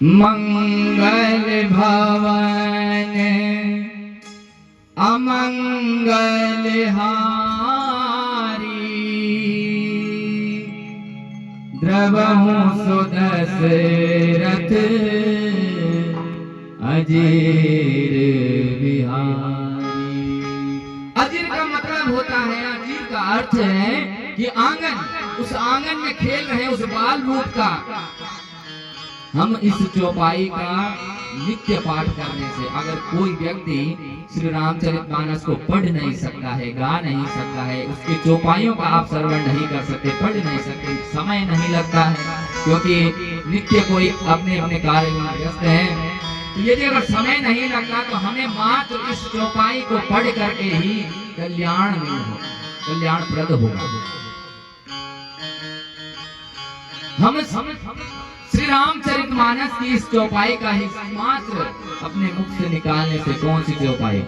मंगल भवन अमंगल हारी, द्रवहु सुदशरथ अजीर बिहारी। अजीर का मतलब होता है, अजीर का अर्थ है कि आंगन, उस आंगन में खेल रहे उस बाल रूप का। हम इस चौपाई का नित्य पाठ करने से, अगर कोई व्यक्ति श्री रामचरितमानस को पढ़ नहीं सकता है, गा नहीं सकता है, उसके चौपाइयों का आप श्रवण नहीं कर सकते, पढ़ नहीं सकते, समय नहीं लगता है, क्योंकि नित्य कोई अपने अपने कार्य में व्यस्त है। यदि अगर समय नहीं लगता तो हमें मात्र इस चौपाई को पढ़ करके ही कल्याण कल्याणप्रद होगा। हम श्री रामचरितमानस की इस चौपाई का ही मात्र अपने मुख से निकालने से कौन सी चौपाई?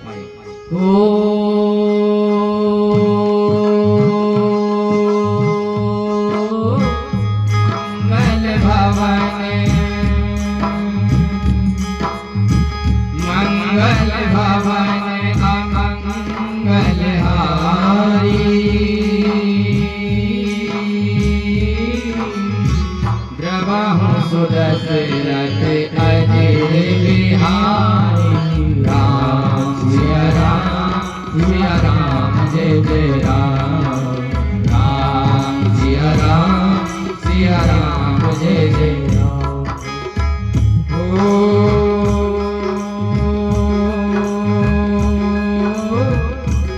मंगल भवन मंगल भवन अमंगल हारी, द्रवहु सुदशरथ अजीर बिहारी। राम सिया राम जय जय राम, राम सिया राम जय जय राम।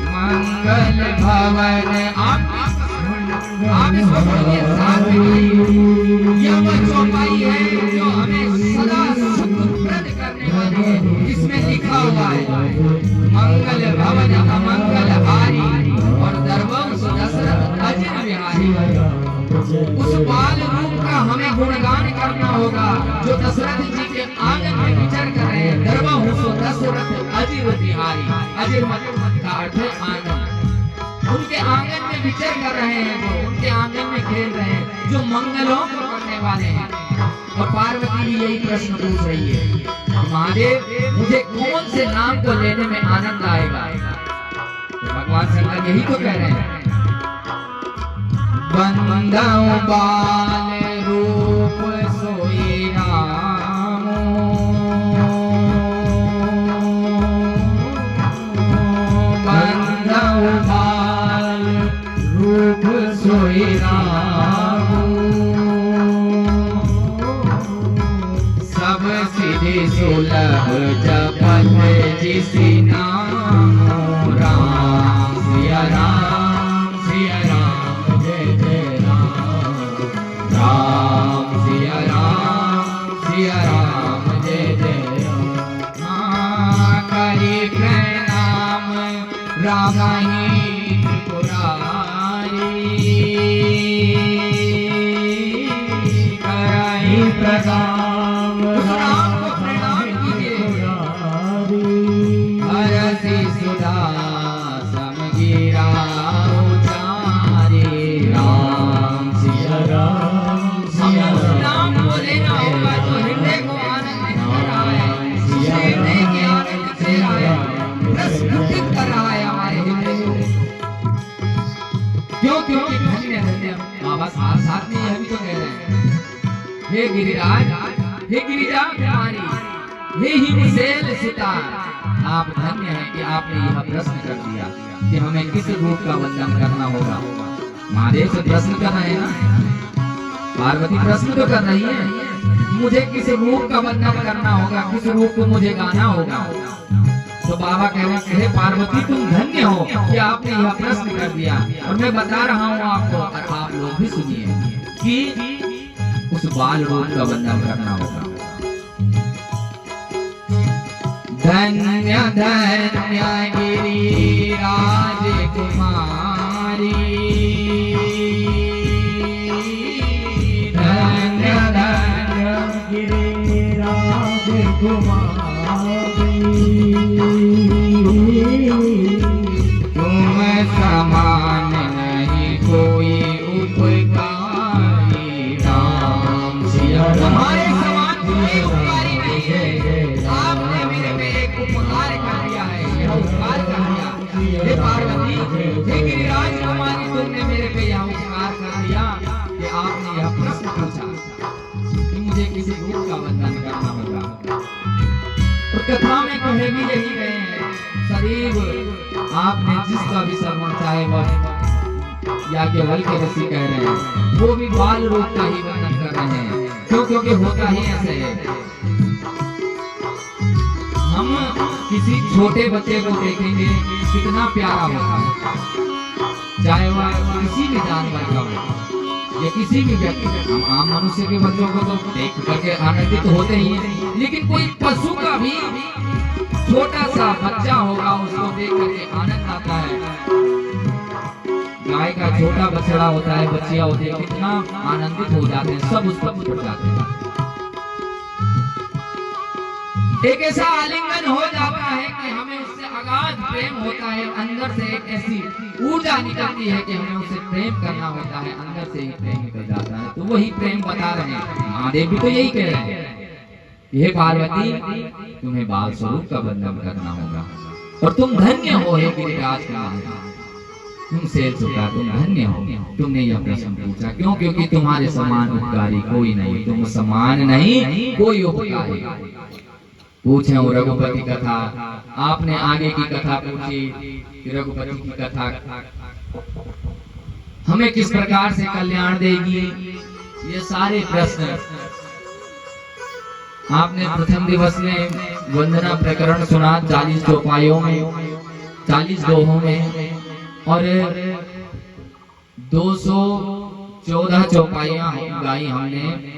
मंगल भवन आप इसको बोलिए साथ में। यह वो चौपाई है जो हमें सदा सुखप्रद करने वाली है। इसमें लिखा हुआ है मंगल भवन अमंगल हारी और दरबार दशरथ अजीर बिहारी। उस बाल रूप का हमें गुणगान करना होगा जो दशरथ जी के आंगन में विचर कर रहे हैं। दरबार दशरथ अजीर बिहारी, अजीर मतलब का अर्थ है आंगन। उनके आंगन में विचर कर रहे हैं, वो उनके आंगन में खेल रहे हैं जो मंगलों को करने वाले हैं। और पार्वती भी यही प्रश्न पूछ रही है, महादेव मुझे कौन से नाम को लेने में आनंद आएगा? तो भगवान शंकर यही तो कह रहे हैं, बंदाओ बाल रूप सोई राम, बंदाओ बाल रूप सोई राम, सब सिद्धि सुलभ जपत जिसि नाम। राम सिया राम जय जय राम, राम सिया राम जय जय राम। हाँ करी प्रणाम राम ही पुरारी, कराई प्रणाम राम को प्रणाम कीजिए। हरसि सुधा समगिरा उचारे, राम सिया राम को लेना होगा जो हृदय को आनंदित कर रहा है, हृदय के आनंद से रहा है, प्रस्फुटित कर रहा है हमारे हृदय को। क्योंकि धन्य धन्य बाबा साथ में यह भी तो कह रहे हैं, हे गिरिराज, हे गिरिजा कुमारी, हे हिमशैल सुता, आप धन्य हैं कि आपने यह प्रश्न कर दिया कि हमें किस रूप का वंदन करना होगा। महादेव से प्रश्न कर रहे हैं ना, पार्वती प्रश्न तो कर रही है, मुझे किस रूप का वंदन करना होगा, किस रूप को मुझे गाना होगा। तो बाबा कह रहे हैं, पार्वती तुम धन्य हो कि आपने यह प्रश्न कर दिया, और मैं बता रहा हूँ आपको, और आप लोग भी सुनिए कि उस बाल रूप का वंदन करना होगा। धन्य धन्य गिरिराज कुमारी, धन्य धन्य गिरिराज कुमारी, तुम समान नहीं कोई उपकारी। राम सिया राम, तुम्हारे समान कोई हे गिरिराज कुमारी, तुमने मेरे पे यह उपकार कर दिया कि आपने यह प्रश्न पूछा कि मुझे किसी रूप का वंदन करना होगा। और कथा में कहे भी यही गए हैं, सदैव आपने जिसका भी श्रवण चाहे वह याज्ञवल्क्य ऋषि कह रहे हैं, वो भी बाल रूप का ही वर्णन कर रहे हैं। क्यों? क्योंकि होता ही ऐसे है। हम किसी छोटे बच्चे को देखेंगे कितना प्यारा होता है, चाहे वह किसी भी जानवर का हो या किसी भी व्यक्ति। हम आम मनुष्य के बच्चों को तो देख करके आनंदित होते ही हैं, लेकिन कोई पशु का भी छोटा सा बच्चा होगा, उसको देख करके आनंद आता है। गाय का छोटा बछड़ा होता है, बच्चिया होती है, कितना आनंदित हो जाते हैं, सब उस पर छुट जाते हैं। एक ऐसा आलिंगन हो जाता है कि हमें उससे अगाध प्रेम होता है, अंदर से एक ऐसी ऊर्जा निकलती है कि हमें उसे प्रेम करना होता है, अंदर से ही प्रेम निकल जाता है। तो वही प्रेम बता रहे हैं, महादेव भी तो यही कह रहे हैं, हे पार्वती तुम्हें बाल स्वरूप का बंधन करना होगा और तुम धन्य हो हे गिरिराज कुमारी, तुमसे छुटा तुम धन्य हो। तुमने यह प्रश्न पूछा क्यों? क्योंकि तुम्हारे समान उपकारी कोई नहीं, तुम समान नहीं कोई उपकारी। पूछे रघुपति कथा, आपने आगे की कथा पूछी कि रघुपति की कथा हमें किस प्रकार से कल्याण देगी, ये सारे प्रश्न आपने प्रथम दिवस में वंदना प्रकरण सुना 40 चौपाइयों में, 40 दोहों में, और 214 चौपाइयां गाई हमने,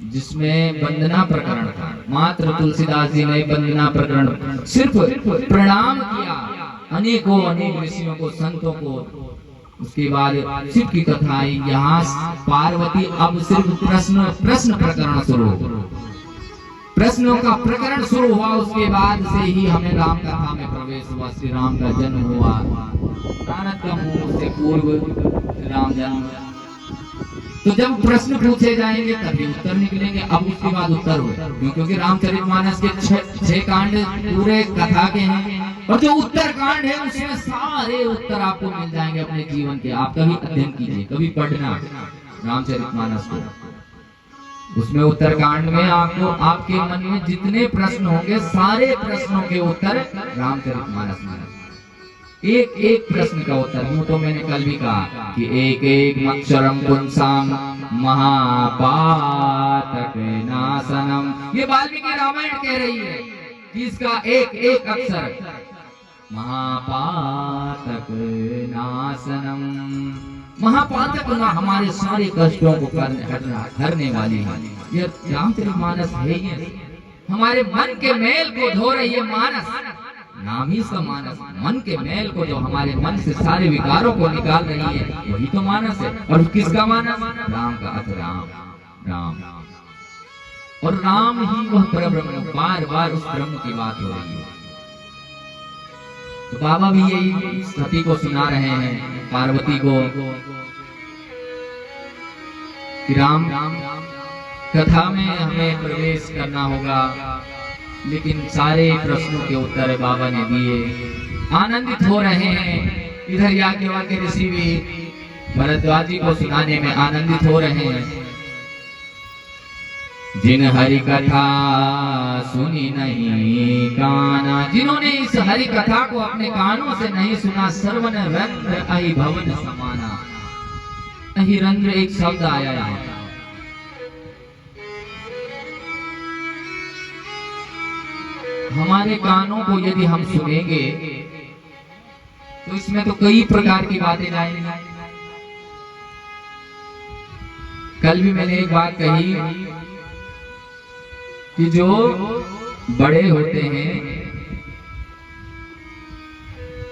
जिसमें वंदना प्रकरण था। मात्र तुलसीदास जी ने वंदना प्रकरण सिर्फ प्रणाम किया अनेकों अनेक ऋषियों को, संतों को। उसके बाद शिव की कथा आई, यहाँ पार्वती अब सिर्फ प्रश्न प्रकरण शुरू, प्रश्नों का प्रकरण शुरू हुआ। उसके बाद से ही हमें राम कथा में प्रवेश हुआ, श्री राम का जन्म हुआ, नारद का मुंह से पूर्व राम जन्म। तो जब प्रश्न पूछे जाएंगे तभी उत्तर निकलेंगे। अब उसके बाद उत्तर हुए, क्योंकि रामचरितमानस के 6 कांड पूरे कथा के हैं, और जो उत्तर कांड है उसमें सारे उत्तर आपको मिल जाएंगे अपने जीवन के। आप कभी अध्ययन कीजिए, कभी पढ़ना रामचरितमानस को, उसमें उत्तर कांड में आपको आपके मन में जितने प्रश्न होंगे सारे प्रश्नों के उत्तर रामचरितमानस में, एक एक प्रश्न का उत्तर। यूं तो मैंने कल भी कहा कि एक एक अक्षरम पुंसाम महापातक नाशनम, ये वाल्मीकि रामायण कह रही है कि इसका एक एक अक्षर महापातक नाशनम, महापातक ना हमारे सारे कष्टों को हरने वाली है। ये रामचरितमानस है, ये हमारे मन के मेल को धो रही है। मानस नाम ही इसका मानस, मन के मेल को, जो हमारे मन से सारे विकारों को निकाल रही है, वही तो मानस है। और किसका मानस? राम का अर्थ राम, राम, और राम ही वह परब्रह्म। बार बार उस ब्रह्म की बात हो रही है। तो बाबा भी यही सती को सुना रहे हैं, पार्वती को, कि राम कथा में हमें प्रवेश करना होगा, लेकिन सारे प्रश्नों के उत्तर बाबा ने दिए। आनंदित हो रहे हैं। इधर याज्ञवल्क्य ऋषि भी भरद्वाज जी को सुनाने में आनंदित हो रहे हैं। जिन हरि कथा सुनी नहीं काना, जिन्होंने इस हरि कथा को अपने कानों से नहीं सुना, सर्वन रंध्र अहि भवन समाना। अहि रंध्र एक शब्द आया है, हमारे कानों को यदि हम सुनेंगे तो इसमें तो कई प्रकार की बातें आएंगी। कल भी मैंने एक बात कही कि जो बड़े होते हैं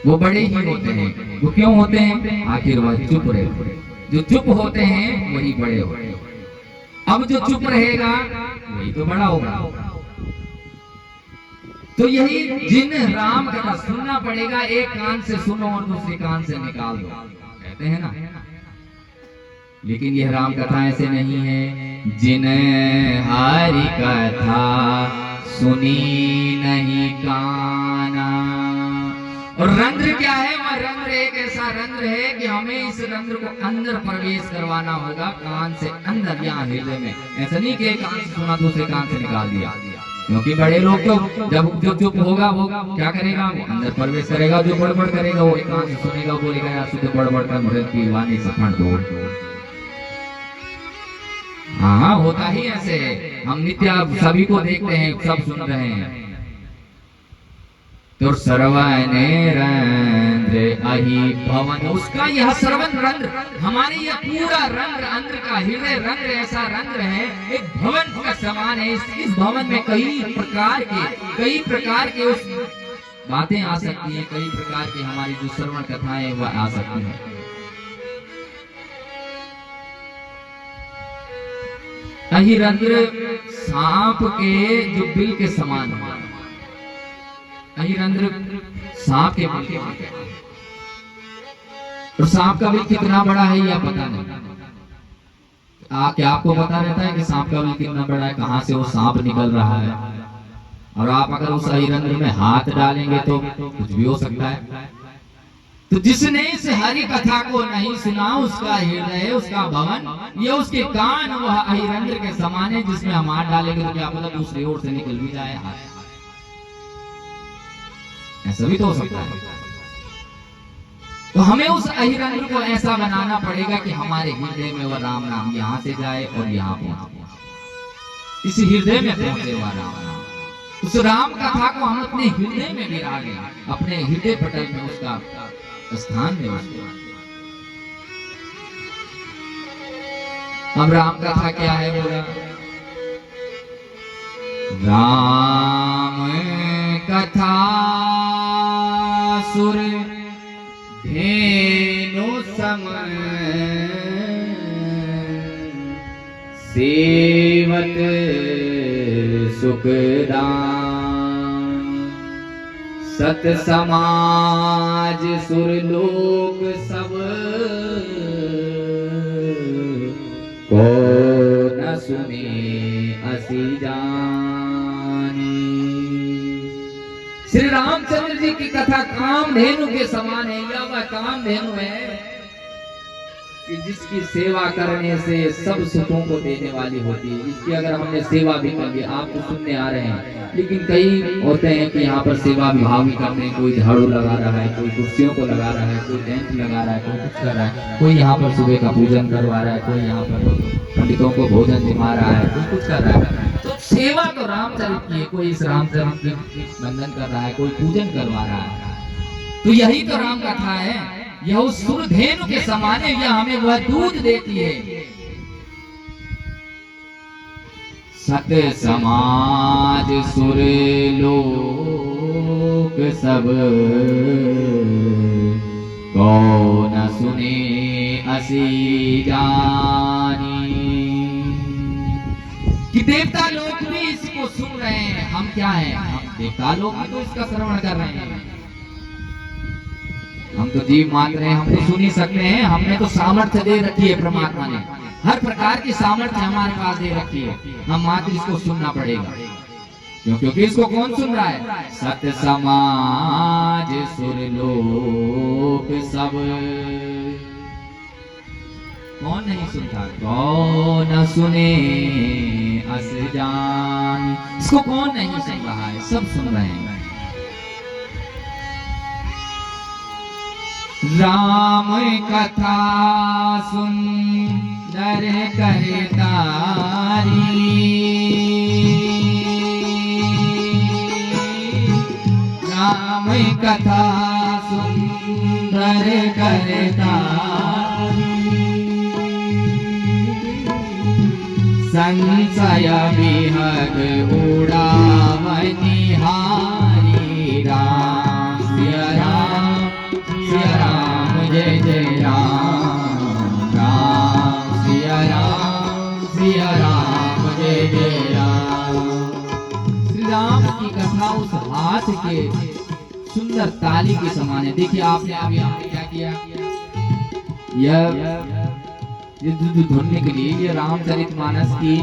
वो बड़े ही होते हैं। वो क्यों होते हैं? आखिर वह चुप रहे। जो चुप होते हैं वही बड़े होते हैं। अब जो चुप रहेगा वही तो बड़ा होगा। तो यही जिन राम कथा सुनना पड़ेगा, एक कान से सुनो और दूसरे कान से निकाल दो, कहते हैं ना। लेकिन यह राम कथा ऐसे नहीं है। जिन हरि कथा सुनी नहीं काना। और रंध्र क्या है? वह रंध्र एक ऐसा ऐसा रंध्र है कि हमें इस रंध्र को अंदर प्रवेश करवाना होगा, कान से अंदर, यहाँ हृदय में। ऐसा नहीं कि एक कान से सुना दूसरे कान से निकाल दिया, क्योंकि बड़े लोग तो जब जो चुप होगा वो क्या करेगा, वो अंदर प्रवेश करेगा। जो बड़बड़ करेगा वो एक कान से सुनेगा, बोलेगा यार शुद्ध बड़बड़ कर मुझे पीवानी सफर दो। हाँ, होता ही ऐसे। हम नित्य सभी को देखते हैं, सब सुन रहे हैं। तो सर्वने रंध्र अहि भवन, उसका यह श्रवण रंध्र, हमारे यह पूरा रंध्र, अंदर का हृदय रंध्र ऐसा रंध्र है, एक भवन का समान है। इस भवन में कई प्रकार के उस बातें आ सकती हैं, कई प्रकार की हमारी जो श्रवण कथाएं वह आ सकती हैं। अहि रंध्र सांप के जो बिल के समान है, रंध्र सांप के बिल के, और सांप का बिल कितना बड़ा है यह पता नहीं। क्या आपको पता रहता है कि सांप का बिल कितना बड़ा है, कहां से वो सांप निकल रहा है? और आप अगर उस रंध्र में हाथ डालेंगे तो कुछ भी हो सकता है। तो जिसने इस हरि कथा को नहीं सुना, उसका हृदय, उसका भवन, ये उसके कान वह रंध्र के समान है, जिसमें हम हाथ डालेंगे तो क्या पता दूसरी ओर से निकल भी जाए हाथ। ऐसा भी तो हो सकता है। तो हमें उस अहिरंध्र को ऐसा बनाना पड़ेगा कि हमारे हृदय में वह राम नाम यहाँ से जाए और यहाँ पहुंचे, इस हृदय में पहुंचे वह राम नाम। उस राम कथा को हम अपने हृदय में विराजे, अपने हृदय पटल में उसका स्थान में। अब राम कथा क्या है बोला? राम कथा सुर धेनु सम सेवत सुखदान, सत समाज सुरलोक सब को न सुने असी जानी। श्री रामचंद्र जी की कथा कामधेनु के समान है। यह वह कामधेनु है कि जिसकी सेवा करने से सब सुखों को देने वाली होती है। इसकी अगर हमने सेवा भी कर ली, आप तो सुनने आ रहे हैं, लेकिन कई होते हैं कि यहाँ पर सेवा विभाग भी करते हैं। कोई झाड़ू लगा रहा है, कोई कुर्सियों को लगा रहा है, कोई टेंट लगा रहा है, कोई कुछ कर रहा है, कोई यहाँ पर सुबह का पूजन करवा रहा है, कोई यहाँ पर पंडितों को भोजन दिमा रहा है, कोई कुछ कर रहा है। तो सेवा तो रामचरित की है, कोई इस रामचरित के बंधन कर रहा है, कोई पूजन करवा रहा है। तो यही तो राम कथा है। यह उस सुरधेनु के समान है, यह हमें वह दूध देती है। सत समाज सुर लोक सब कौन सुने असी जानी। कि देवता लोग भी इसको सुन रहे हैं। हम क्या हैं? हम देवता लोग भी तो इसका श्रवण कर रहे हैं। हम तो जीव मात्र हैं, हम तो सुन ही सकते हैं। हमने तो सामर्थ्य दे रखी है, परमात्मा ने हर प्रकार की सामर्थ्य हमारे पास दे रखी है। हम मात्र इसको सुनना पड़ेगा। क्यों? क्योंकि इसको कौन सुन रहा है? सत्य समाज सुरलोक सब। कौन नहीं सुनता? कौन सुने अस जान। इसको कौन नहीं सुन रहा है? सब सुन रहे हैं। राम कथा सुंदर करतारी, राम कथा सुंदर करतारी, संशय विहग उड़ावनिहारी। राम सिया राम, सिया राम जय जय राम, राम सिया राम, सिया राम जय जय राम। श्री राम की कथा उस हाथ के सुंदर ताली के समान है। देखिए आपने अभी क्या किया, यह ध्वनि के लिए ये रामचरितमानस की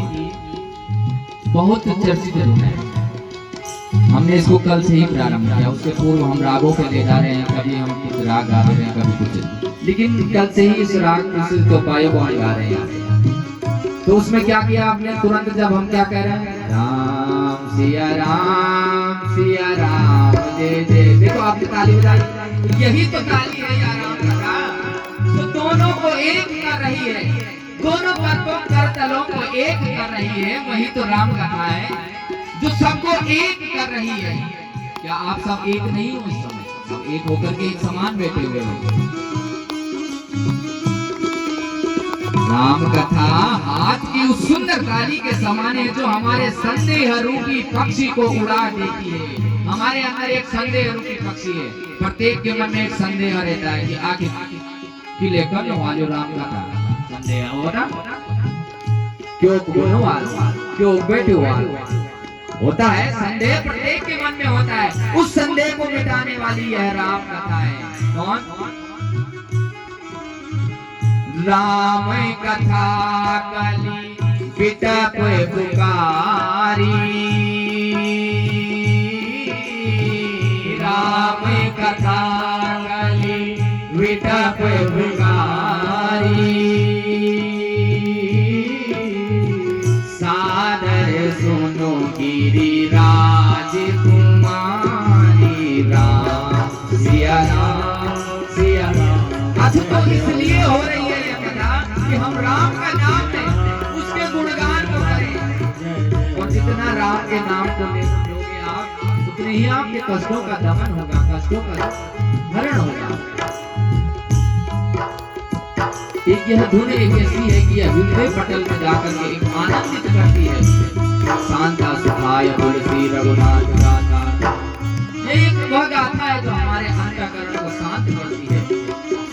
बहुत चर्चित धुन है। हमने इसको कल से ही प्रारंभ किया, उसके पूर्व हम रागों पे ले जा रहे हैं, कभी हम कुछ राग गा रहे हैं, कभी कुछ, लेकिन कल से ही इस राग इस चौपाइयों को हम गा रहे हैं। तो उसमें क्या किया आपने, तुरंत जब हम क्या कह रहे हैं, राम सिया राम जय जय, देखो आपने ताली बजाई, यही तो ताली है या राम कथा। तो दोनों को एक कर रही है, दोनों पदों करतलों को एक कर रही है, वही तो राम कथा है जो सबको एक कर रही है। क्या आप सब एक नहीं हो इस समय, सब एक होकर के एक समान बैठे हुए हो। राम कथा हाथ की उस सुंदर ताली के समान है जो हमारे संदेह रूपी पक्षी को उड़ा देती है। हमारे अंदर एक संदेह रूपी पक्षी है, प्रत्येक के मन में एक संदेह रहता है कि आखिर कि लेकर वालो राम कथा संदेह हो ना, क्यों क्यों बैठे हुआ होता है, संदेह प्रत्येक के मन में होता है, उस संदेह को मिटाने वाली यह राम कथा है। कौन? राम कथा कली बिटप पुकारी, राम कथा कली बिटप पुकारी, सादर सुनो गिरिराज कुमारी, राम सिया राम। अच्छा, तो इसलिए हो रही है यह कथा कि हम राम का नाम लें, उसके गुणगान को करें, और जितना राम के नाम को लोगे आप, उतने ही आपके कष्टों का दमन होगा, कष्टों का हरण होगा। एक यह धुन एक ऐसी है कि यह हृदय पटल में जाकर के एक आनंदित करती है। शांता सुखाय तुलसी रघुनाथ गाथा, ये एक वह गाथा है जो हमारे अंतःकरण को शांत करती है,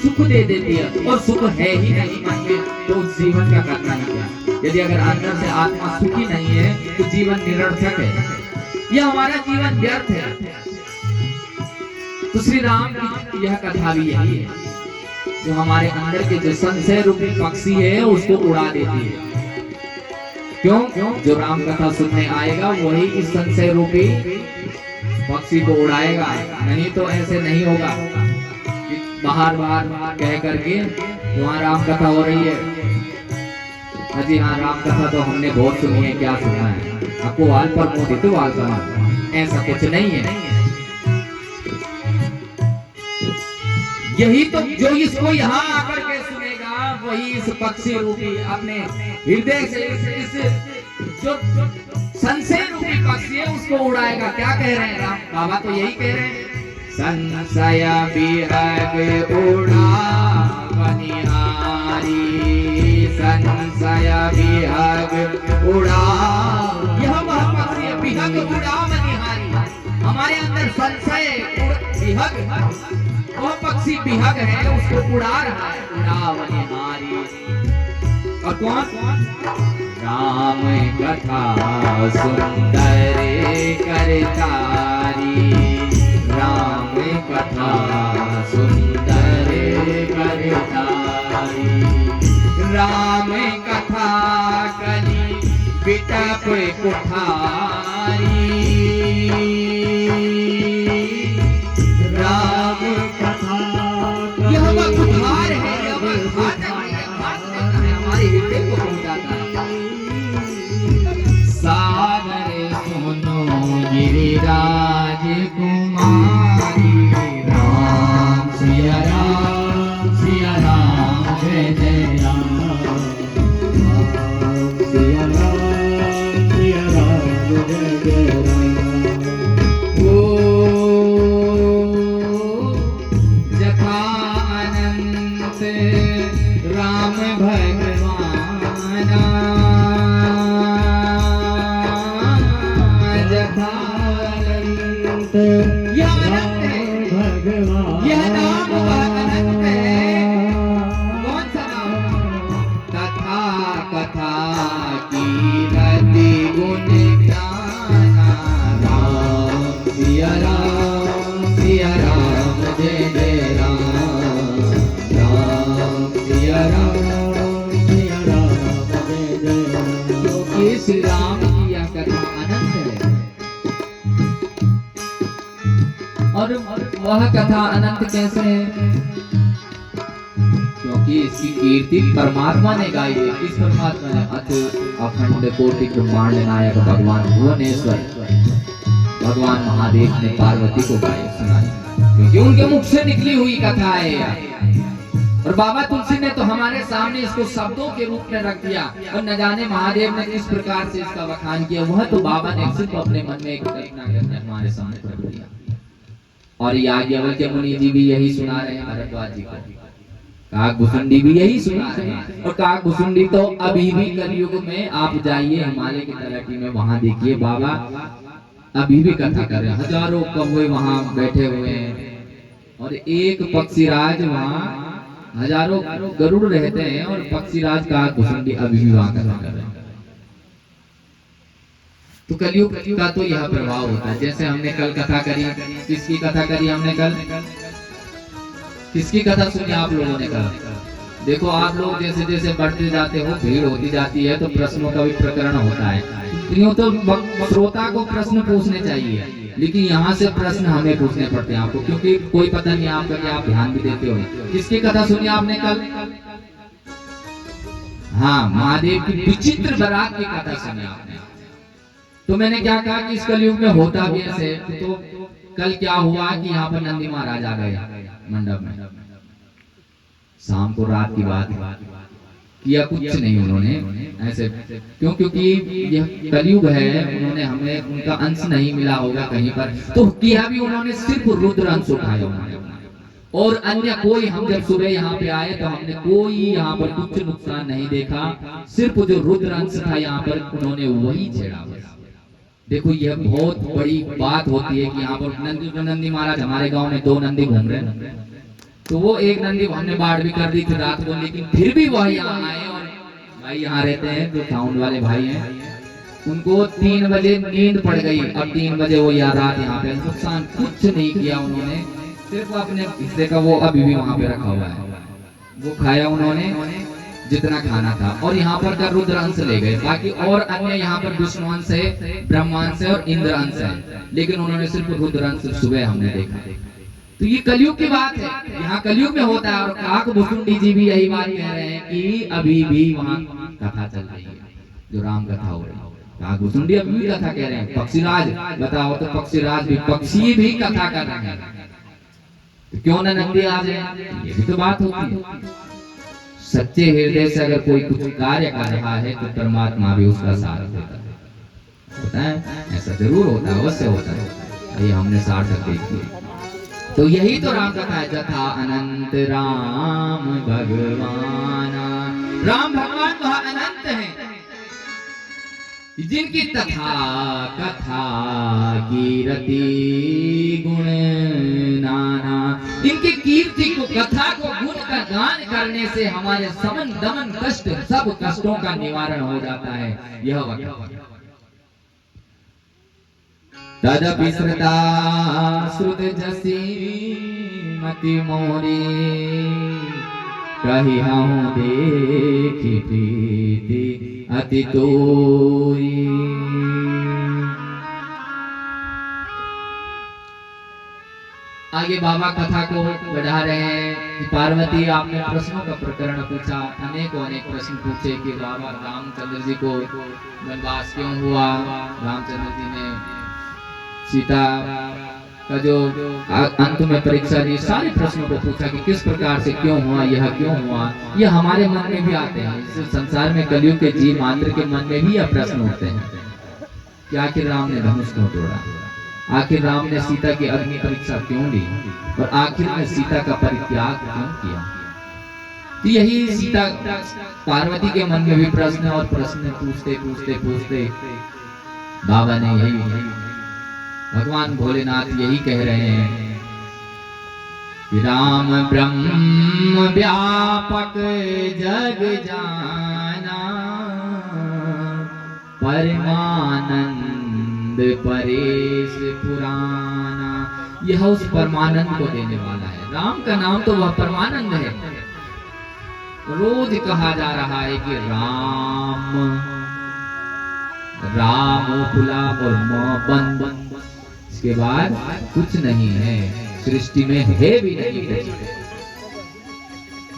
सुख दे देती है, और सुख है ही नहीं मन में तो जीवन का करना ही क्या। यदि अगर अंदर से आत्मा सुखी नहीं है तो जीवन निरर्थक है, यह हमारा जीवन व्यर्थ है। तो श्री राम की यह कथा भी यही है जो हमारे अंदर के जो संशय रूपी पक्षी है उसको उड़ा देती है। क्यों? जो राम कथा सुनने आएगा वही इस संशय रूपी पक्षी को उड़ाएगा, नहीं तो ऐसे नहीं होगा कि बाहर कह करके वहाँ राम कथा हो रही है, अजी हाँ राम कथा तो हमने बहुत सुनी है, क्या सुना है आपको, वाल पर मोदी तो वाल समाज, ऐसा कुछ नहीं है। यही तो जो इसको यहाँ आकर के सुनेगा वही इस पक्षी रूपी अपने हृदय से इस जो संशय रूपी पक्षी है उसको उड़ाएगा। क्या कह रहे हैं राम बाबा, तो यही कह रहे हैं, संशय विहग उड़ा बनिहारी, संशय विहग उड़ा, यह वह पक्षी है विहग उड़ा बनिहारी। हमारे अंदर संशय विहग, वह पक्षी विहग है, उसको उड़ा रहा है, उड़ा बनिहारी। और कौन? राम कथा सुंदर करतारी, राम कथा सुंदर करतारी, राम कथा कली बिटप कुठारी, राम कथा यह वह कुठार है, यह वह घातक है, हमारे हृदय को पहुंचाता है। सादर सुनो गिरिराज कुमारी, राम सिया राम जय जय राम, सिया राम जय जय राम। ओ जथा अनंत राम भगवाना, जथा अनंत यह अनंत है भगवान, यह नाम अनंत है। कौन सा नाम? तथा कथा की रति गुण गाना, राम सिया राम जय जय राम, राम सिया राम जय जय राम। इस राम की यह कथा अनंत है, और वह कथा अनंत कैसे है? क्योंकि इसकी कीर्ति परमात्मा ने गाई है। किस परमात्मा ने? अखंड कोटि ब्रह्मांड नायक भगवान भुवनेश्वर भगवान महादेव ने पार्वती को गाई सुनाई, क्योंकि उनके मुख से निकली हुई कथा है यार। और बाबा तुलसी ने तो हमारे सामने इसको शब्दों के रूप में रख दिया, और न जाने महादेव ने किस प्रकार से इसका बखान किया, वह तो बाबा ने सिर्फ अपने मन में एक कल्पना करके हमारे सामने रख दिया। और याज्ञवल्क्य मुनि जी भी यही सुना रहे हैं भरद्वाज जी को, काकभूषुंडी भी यही सुना रहे हैं। और काकभूषुंडी तो अभी भी कलयुग में आप जाइए हिमालय की तलहटी में, वहां देखिए बाबा अभी भी कथा कर रहे हैं। हजारों कौवे वहां बैठे हुए हैं, और एक पक्षीराज वहां, हजारों गरुड़ रहते हैं और पक्षीराज काकभूषुंडी अभी भी वहां कथा कर रहे हैं। तो कलयुग का तो यह प्रभाव होता है। जैसे हमने कल कथा करी, किसकी कथा करी हमने कल? किसकी कथा सुनी आप लोगों ने कल? देखो आप लोग जैसे जैसे बढ़ते जाते हो, भीड़ होती जाती है, तो प्रश्नों का भी प्रकरण होता है। यूं तो श्रोता को प्रश्न पूछने चाहिए, लेकिन यहाँ से प्रश्न हमें पूछने पड़ते हैं आपको, क्योंकि कोई पता नहीं आपका कि आप ध्यान भी देते हो। किसकी कथा सुनी आपने कल? हाँ, महादेव की विचित्र बारात की कथा सुनी आपने। तो मैंने क्या कहा कि इस कलयुग में होता भी ऐसे। तो कल क्या हुआ कि यहाँ पर नंदी महाराज आ गए मंडप में, शाम को रात की बात किया कुछ नहीं उन्होंने ऐसे, क्यों? क्योंकि यह कलयुग है, उन्होंने हमें उनका अंश नहीं मिला होगा कहीं पर, तो किया भी उन्होंने सिर्फ रुद्र अंश उठाया उन्होंने, और अन्य कोई, हम जब सुबह यहाँ पे आए तो हमने कोई यहाँ पर कुछ नुकसान नहीं देखा, सिर्फ जो रुद्र अंश था यहाँ पर उन्होंने वही छेड़ा। देखो यह बहुत बड़ी बात होती है कि यहाँ पर नंदी महाराज, हमारे गांव में 2 नंदी घूम रहे हैं, तो वो एक नंदी हमने बाढ़ भी कर दी थी रात को, लेकिन फिर भी वह यहाँ आए। और भाई यहाँ रहते हैं जो साउंड वाले भाई हैं, उनको 3 बजे नींद पड़ गई। अब 3 बजे वो याद रात यहाँ पे, नुकसान कुछ नहीं किया उन्होंने, सिर्फ अपने हिस्से का वो अभी भी वहां पे रखा हुआ है, वो खाया उन्होंने जितना खाना था, और यहाँ पर का रुद्र अंश ले गए। बाकी और अन्य यहाँ पर विष्णु अंश है, ब्रह्मा अंश है और इंद्र अंश है, लेकिन उन्होंने सिर्फ रुद्र अंश सुबह हमने देखा। तो ये कलयुग की बात है, यहाँ कलयुग में होता है। और काकभूषुंडी जी भी यही बात कह रहे हैं कि अभी भी वहाँ कथा चल रही है, जो राम कथा हो रही है। काकभूषुंडी अभी भी कथा कह रहे हैं। पक्षीराज बताओ तो, पक्षीराज भी, पक्षी भी कथा कर रहे हैं, तो क्यों न नंदी आ जाए? ये भी तो बात होती है। सच्चे हृदय से अगर कोई कुछ कार्य कर रहा है तो परमात्मा भी उसका साथ होता है। ऐसा जरूर होता है, अवश्य होता है। ये हमने सार्थक देखी। तो यही तो राम कथा है। जथा अनंत राम भगवान, राम भगवान वह अनंत है जिनकी तथा कथा कीर्ति गुण नाना। इनकी कीर्ति को, कथा को, गुण का गान करने से हमारे समन दमन कष्ट, सब कष्टों का निवारण हो जाता है। यह वक्त तदपि श्रुता श्रुत जसी मति मोरी, कही हूँ देखी प्रीति अति तोरी। आगे बाबा कथा को बढ़ा रहे हैं। पार्वती, आपने प्रश्नों का प्रकरण पूछा, अनेकों अनेक प्रश्न पूछे कि बाबा रामचंद्र जी को वनवास क्यों हुआ, रामचंद्र जी ने सीता का जो अंत में परीक्षा दी, सारे प्रश्नों को पूछा कि किस प्रकार से क्यों हुआ, यह क्यों हुआ। यह हमारे मन में भी आते हैं, इस संसार में कलयुग के जीव मात्र के मन में भी यह प्रश्न होते हैं कि आखिर राम ने धनुष क्यों तोड़ा, आखिर राम ने सीता की अग्नि परीक्षा क्यों ली, और आखिर में सीता का परित्याग क्यों किया। तो यही सीता पार्वती के मन में भी प्रश्न, और प्रश्न पूछते पूछते पूछते बाबा ने यही, भगवान भोलेनाथ यही कह रहे हैं कि राम ब्रह्म व्यापक जग जाना, परमानंद परेश पुराना। यह उस परमानंद को देने वाला है। राम का नाम तो वह परमानंद है। रोज कहा जा रहा है कि राम, राम खुला और मां बंद, इसके बाद कुछ नहीं है, सृष्टि में है भी नहीं कुछ।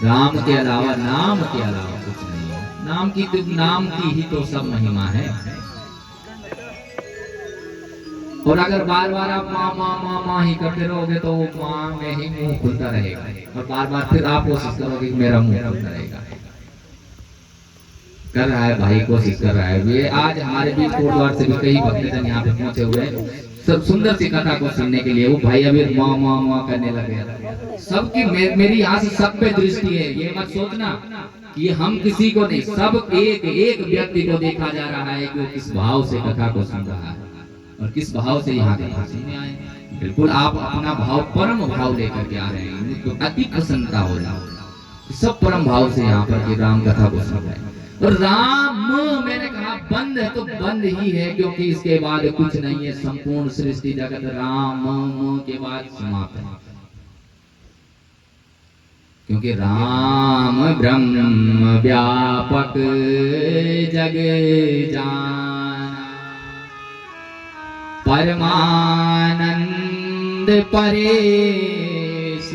राम के अलावा, नाम के अलावा कुछ नहीं है। नाम की ही तो सब महिमा है। और अगर बार बार आप माँ माँ माँ माँ ही करते रहोगे तो वो माँ में ही मुंह खुलता रहेगा, और बार बार फिर आप कोशिश करोगे कि मेरा मुंह खुलता रहेगा। कर रहा है भाई, कोशिश कर रहा है। ये आज हमारे बीच कोटद्वार से भी कई भक्तजन यहाँ पे पहुंचे हुए हैं, सब सुंदर सी कथा को सुनने के लिए। वो भाई अभी माँ माँ माँ करने लगे। सबकी मेरी यहाँ से सब पे दृष्टि है, ये मत सोचना कि हम किसी को नहीं, सब एक एक व्यक्ति को देखा जा रहा है कि वो किस भाव से कथा को सुन रहा है और किस भाव से यहाँ कथा सुनने आए। बिल्कुल आप अपना भाव, परम भाव लेकर के आ रहे हैं, उनको अति प्रसन्नता हो रहा है। सब परम भाव से यहाँ पर राम कथा को सुन रहे हैं। और राम मैंने कहा बंद है तो बंद ही है, क्योंकि इसके बाद कुछ नहीं है। संपूर्ण सृष्टि जगत राम के बाद समाप्त है, क्योंकि राम ब्रह्म व्यापक जग जान, परमानंद परेश